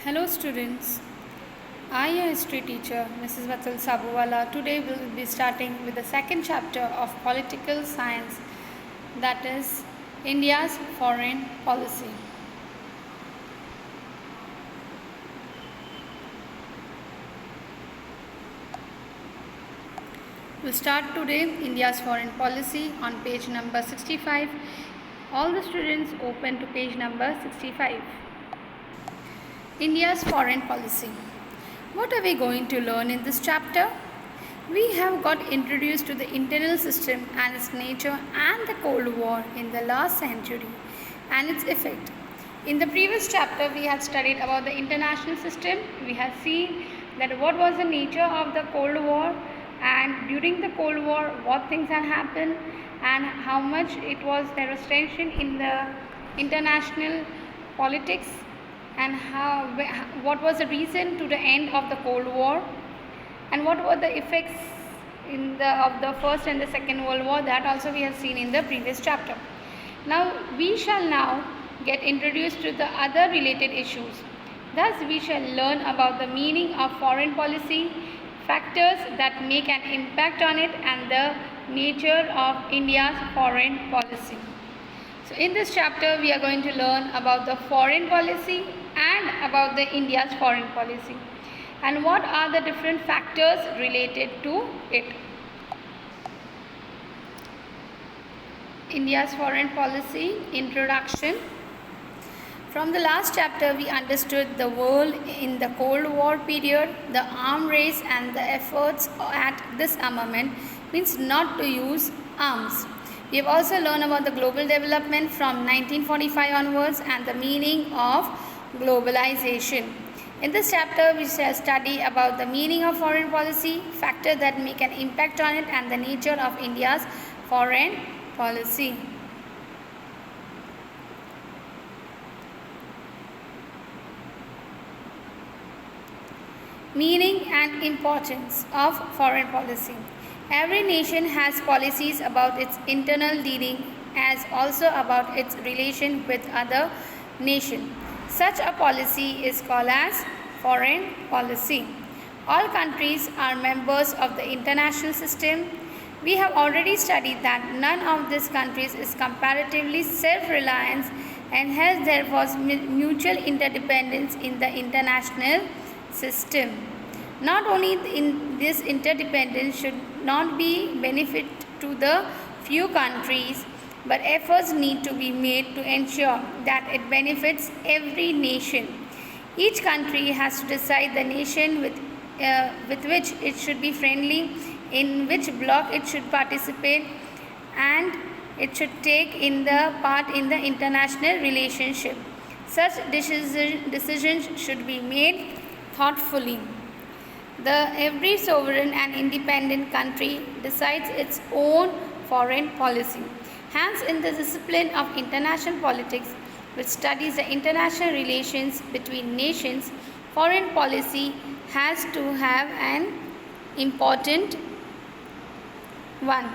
Hello students, I am history teacher Mrs. Vatsal Sabuwala. Today we will be starting with the second chapter of political science, that is India's foreign policy. We'll start today India's foreign policy on page number 65. All the students open to page number 65. India's foreign policy. What are we going to learn in this chapter? We have got introduced to the internal system and its nature and the Cold War in the last century and its effect. In the previous chapter, we had studied about the international system. We had seen that what was the nature of the Cold War, and during the Cold War what things had happened and how much it was there was tension in the international politics, and what was the reason to the end of the Cold War, and what were the effects of the First and the Second World War. That also we have seen in the previous chapter. Now we shall now get introduced to the other related issues. Thus we shall learn about the meaning of foreign policy, factors that make an impact on it, and the nature of India's foreign policy. So in this chapter we are going to learn about the foreign policy and about the India's foreign policy and what are the different factors related to it. India's foreign policy introduction. From the last chapter we understood the world in the Cold War period, the arms race and the efforts at disarmament means not to use arms. We have also learned about the global development from 1945 onwards and the meaning of globalization. In this chapter we shall study about the meaning of foreign policy, factors that make an impact on it, and the nature of India's foreign policy. Meaning and importance of foreign policy. Every nation has policies about its internal dealing as also about its relation with other nations. Such a policy is called as foreign policy. All countries are members of the international system. We have already studied that none of these countries is comparatively self-reliant, and hence there was mutual interdependence in the international system. Not only in this interdependence should not be benefit to the few countries, but efforts need to be made to ensure that it benefits every nation. Each country has to decide the nation with which it should be friendly, in which bloc it should participate, and it should take part in the international relationship. Such decisions should be made thoughtfully. Every sovereign and independent country decides its own foreign policy. Hence, in the discipline of international politics, which studies the international relations between nations, foreign policy has to have an important one.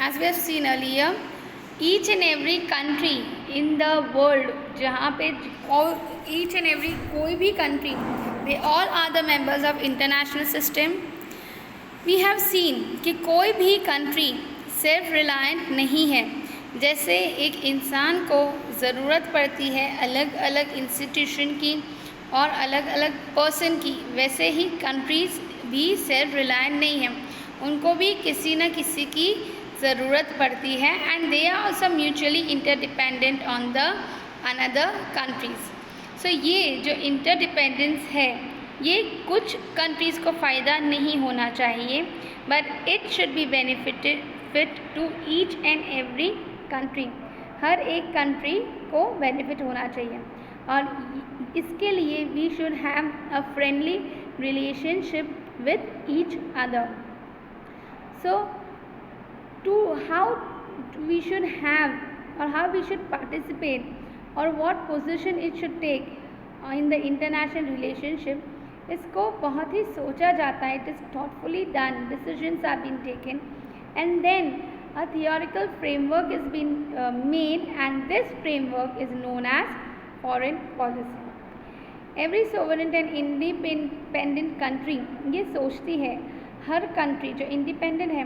As we have seen earlier, each and every country in the world, जहाँ पे each and every कोई भी country, they all are the members of international system. We have seen कि कोई भी country self reliant नहीं है. जैसे एक इंसान को ज़रूरत पड़ती है अलग अलग इंस्टीट्यूशन की और अलग अलग पर्सन की, वैसे ही कंट्रीज़ भी सेल्फ रिलायंट नहीं हैं. उनको भी किसी न किसी की ज़रूरत पड़ती है, and they are also mutually interdependent on the another countries. So ये जो इंटरडिपेंडेंस है ये कुछ कंट्रीज़ को फ़ायदा नहीं होना चाहिए, but it should be benefit to each and every country. हर एक कंट्री को बेनिफिट होना चाहिए, और इसके लिए we should have a friendly relationship with each other. So how we should have or how we should participate or what position it should take in the international relationship, इसको बहुत ही सोचा जाता है. It is thoughtfully done, decisions are being taken, and then A theoretical framework is been made, and this framework is known as foreign policy. Every sovereign and independent country ये सोचती है, हर country जो independent है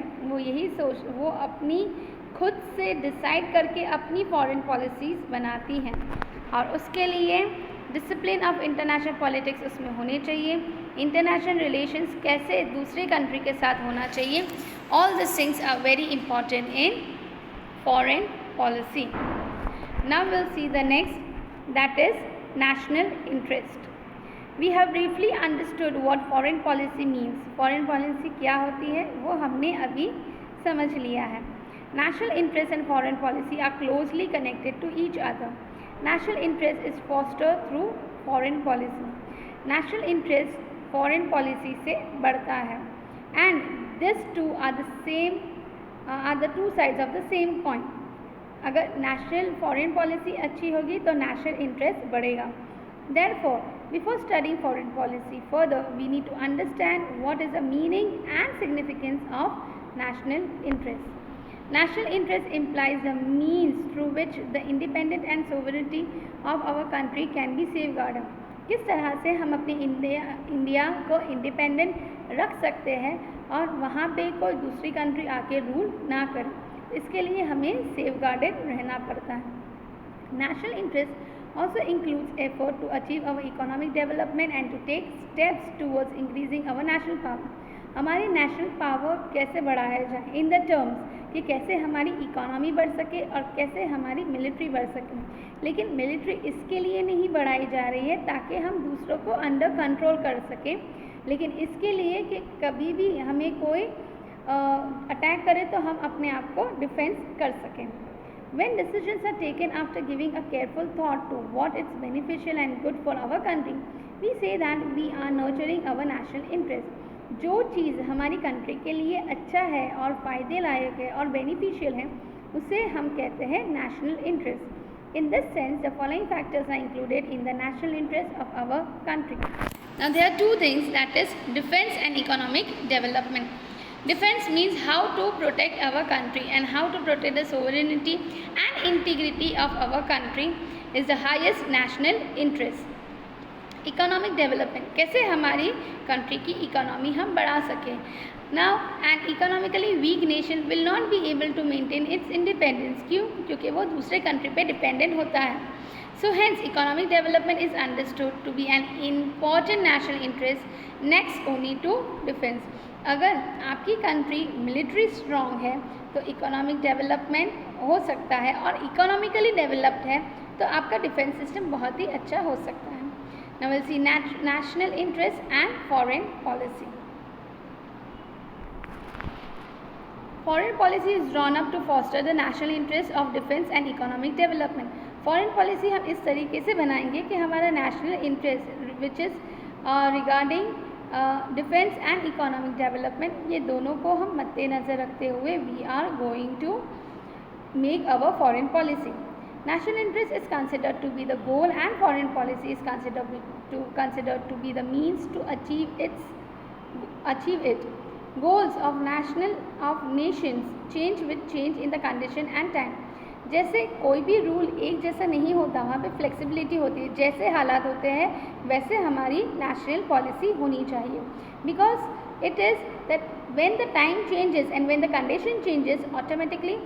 वो अपनी खुद से decide करके अपनी फॉरेन पॉलिसीज़ बनाती हैं, और उसके लिए डिसिप्लिन ऑफ इंटरनेशनल पॉलिटिक्स उसमें होने चाहिए, इंटरनेशनल रिलेशंस कैसे दूसरे कंट्री के साथ होना चाहिए. All this things are very important in foreign policy. Now will see the next, that is national interest. We have briefly understood what foreign policy means. Foreign policy क्या होती है वो हमने अभी समझ लिया है. National interest and foreign policy are closely connected to each other. National interest is fostered through foreign policy. National interest foreign policy से बढ़ता है, and these two are the two sides of the same coin. अगर national foreign policy अच्छी होगी तो national interest बढ़ेगा. Therefore, before studying foreign policy further, we need to understand what is the meaning and significance of national interest. National interest implies the means through which the independence and sovereignty of our country can be safeguarded. किस तरह से हम अपने India को independent रख सकते हैं और वहाँ पे कोई दूसरी कंट्री आके रूल ना करे, इसके लिए हमें सेफगार्डेड रहना पड़ता है. National interest also includes effort to achieve our economic development and to take steps towards increasing our national power. हमारी नेशनल पावर कैसे बढ़ाया जाए इन द टर्म्स कि कैसे हमारी इकोनॉमी बढ़ सके और कैसे हमारी मिलिट्री बढ़ सके. लेकिन मिलिट्री इसके लिए नहीं बढ़ाई जा रही है ताकि हम दूसरों को अंडर कंट्रोल कर सकें, लेकिन इसके लिए कि कभी भी हमें कोई अटैक करे तो हम अपने आप को डिफेंस कर सकें. When decisions are taken after giving a careful thought to what is beneficial and good for our country, we say that we are nurturing our national interest. जो चीज़ हमारी कंट्री के लिए अच्छा है और फ़ायदे लायक है और बेनिफिशियल है उसे हम कहते हैं national interest. In this sense, the following factors are included in the national interest of our country. Now there are two things, that is defense and economic development. Defense means how to protect our country, and how to protect the sovereignty and integrity of our country is the highest national interest. Economic development, कैसे हमारी country की economy हम बढ़ा सकें. Now an economically weak nation will not be able to maintain its independence. क्यों? क्योंकि वो दूसरे कंट्री पे डिपेंडेंट होता है. So hence economic development is understood to be an important national interest next only to defense. अगर आपकी country military strong है तो इकोनॉमिक डेवलपमेंट हो सकता है, और इकोनॉमिकली डेवलप्ड है तो आपका डिफेंस सिस्टम बहुत ही अच्छा हो सकता है. Now will see national interest and foreign policy. Foreign policy is drawn up to foster the national interest of defence and economic development. Foreign policy हम इस तरीके से बनाएंगे कि हमारा national interest which is regarding defence and economic development, ये दोनों को हम मद्देनज़र रखते हुए we are going to make our foreign policy. National interest is considered to be the goal and foreign policy is considered to be the means to achieve it. Goals of nations change with change in the condition and time. जैसे कोई भी rule एक जैसा नहीं होता, वहाँ पे flexibility होती है, जैसे हालात होते हैं वैसे हमारी नेशनल पॉलिसी होनी चाहिए. Because it is that when the time changes and when the condition changes automatically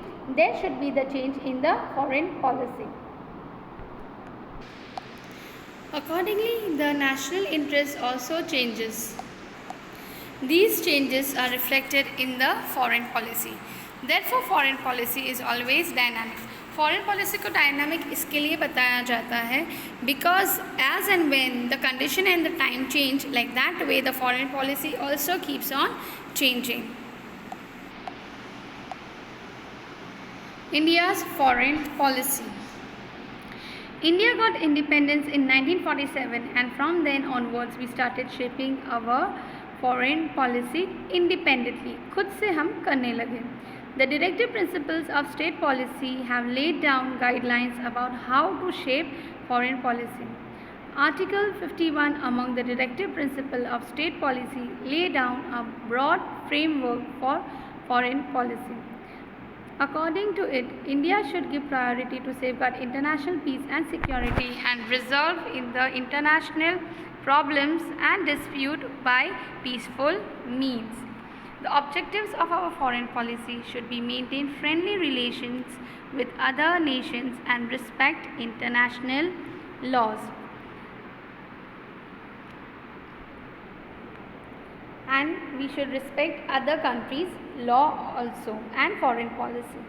there should be the change in the foreign policy. Accordingly the national interest also changes. These changes are reflected in the foreign policy. Therefore, foreign policy is always dynamic. Foreign policy को dynamic इसके लिए बताया जाता है because as and when the condition and the time change, like that way the foreign policy also keeps on changing. India's foreign policy. India got independence in 1947, and from then onwards we started shaping our foreign policy independently, खुद से हम करने लगे. The directive principles of state policy have laid down guidelines about how to shape foreign policy. Article 51 among the directive principle of state policy lay down a broad framework for foreign policy. According to it, India should give priority to safeguard international peace and security and resolve in the international problems and dispute by peaceful means. The objectives of our foreign policy should be maintain friendly relations with other nations and respect international laws. And we should respect other countries' law also and foreign policy.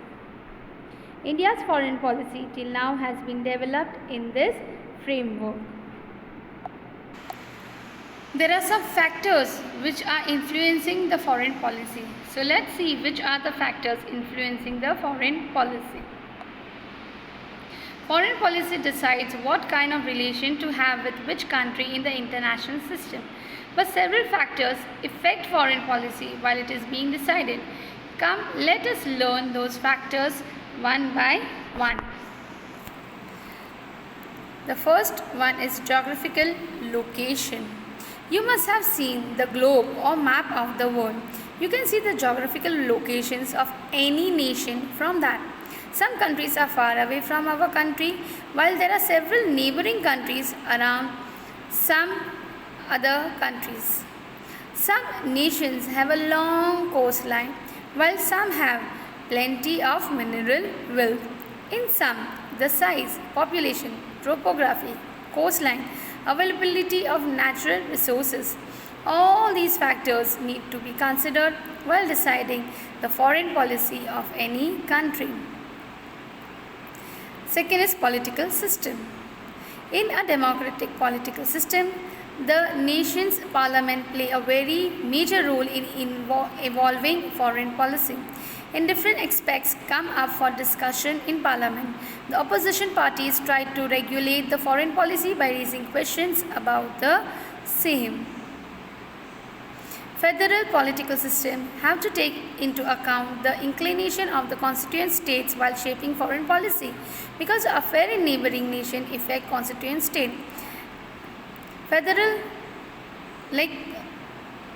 India's foreign policy till now has been developed in this framework. There are some factors which are influencing the foreign policy. So let's see which are the factors influencing the foreign policy. Foreign policy decides what kind of relation to have with which country in the international system. But several factors affect foreign policy while it is being decided. Come, let us learn those factors one by one. The first one is geographical location. You must have seen the globe or map of the world. You can see the geographical locations of any nation from that. Some countries are far away from our country, while there are several neighboring countries around some other countries. Some nations have a long coastline, while some have plenty of mineral wealth. In some, the size, population, topography, coastline, availability of natural resources, all these factors need to be considered while deciding the foreign policy of any country. Second is political system. In a democratic political system, the nation's parliament play a very major role in evolving foreign policy. In different aspects come up for discussion in parliament. The opposition parties try to regulate the foreign policy by raising questions about the same. Federal political system have to take into account the inclination of the constituent states while shaping foreign policy, because affair in neighboring nation affect constituent state. Federal, like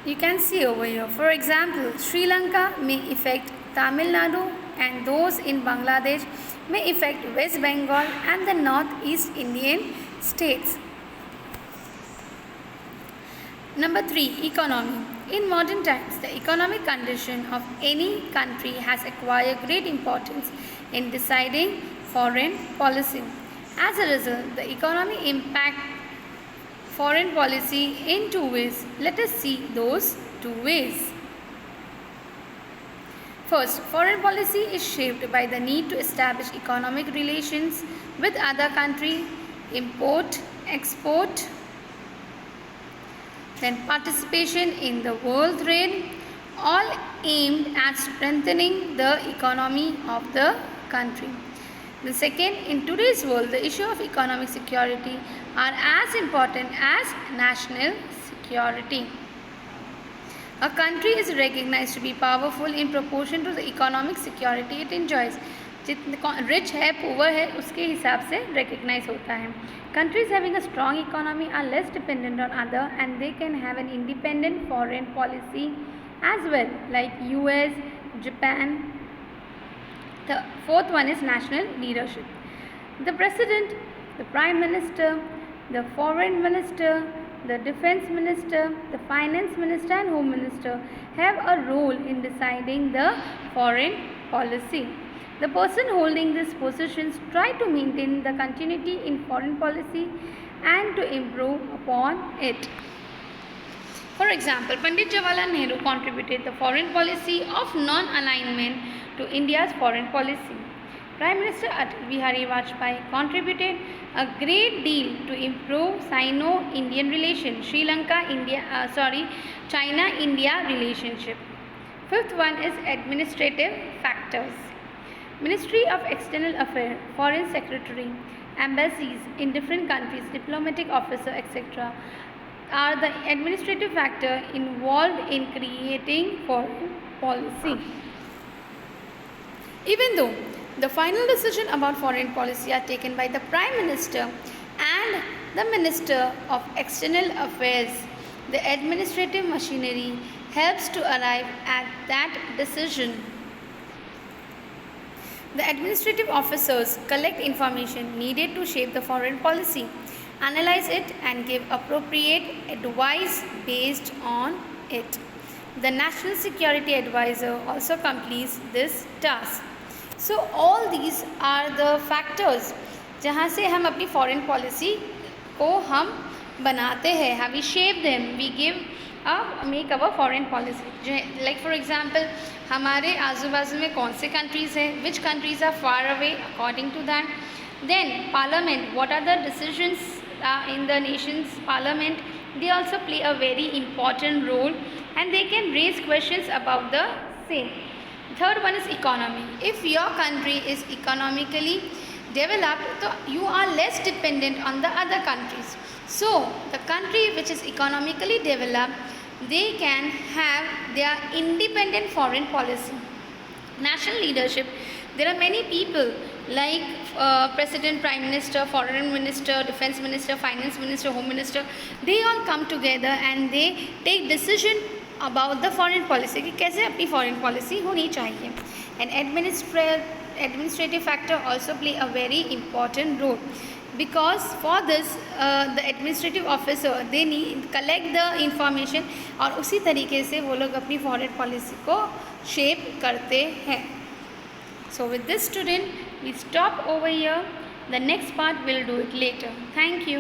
you can see over here, for example, Sri Lanka may affect Tamil Nadu, and those in Bangladesh may affect West Bengal and the Northeast Indian states. Number 3. Economy. In modern times, the economic condition of any country has acquired great importance in deciding foreign policy. As a result, the economy impact foreign policy in two ways. Let us see those two ways. First, foreign policy is shaped by the need to establish economic relations with other countries, import, export, then participation in the world trade, all aimed at strengthening the economy of the country. The second, in today's world, the issue of economic security are as important as national security. A country is recognized to be powerful in proportion to the economic security it enjoys. जितने rich है, poor है, उसके हिसाब से recognize होता है. Countries having a strong economy are less dependent on other, and they can have an independent foreign policy as well, like US, Japan. The fourth one is national leadership. The president, the prime minister, the foreign minister, the defense minister, the finance minister and home minister have a role in deciding the foreign policy. The person holding these positions try to maintain the continuity in foreign policy and to improve upon it. For example, Pandit Jawaharlal Nehru contributed the foreign policy of non-alignment to India's foreign policy. Prime Minister Atal Bihari Vajpayee contributed a great deal to improve Sino-Indian relations, China-India relationship. Fifth one is administrative factors. Ministry of External Affairs, Foreign Secretary, embassies in different countries, diplomatic officer, etc. are the administrative factor involved in creating foreign policy. Even though the final decision about foreign policy are taken by the Prime Minister and the Minister of External Affairs, the administrative machinery helps to arrive at that decision. The administrative officers collect information needed to shape the foreign policy, analyze it, and give appropriate advice based on it. The National Security Advisor also completes this task. So all these are the factors जहाँ से हम अपनी foreign policy को हम बनाते हैं, we shape them, we give make our foreign policy. जो like for example हमारे आजू बाजू में कौन से कंट्रीज़ हैं, which countries are far away according to that. Then parliament, what are the decisions in the nation's parliament, they also play a very important role and they can raise questions about the same. Third one is economy. If your country is economically developed, so you are less dependent on the other countries. So the country which is economically developed, they can have their independent foreign policy. National leadership, there are many people like President, Prime Minister, Foreign Minister, Defense Minister, Finance Minister, Home Minister, they all come together and they take decision about the foreign policy कि कैसे अपनी foreign policy होनी चाहिए. And administrative factor also play a very important role because for this the administrative officer they need collect the information और उसी तरीके से वो लोग अपनी foreign policy को shape करते हैं. So with this student, we stop over here. The next part we'll do it later. Thank you.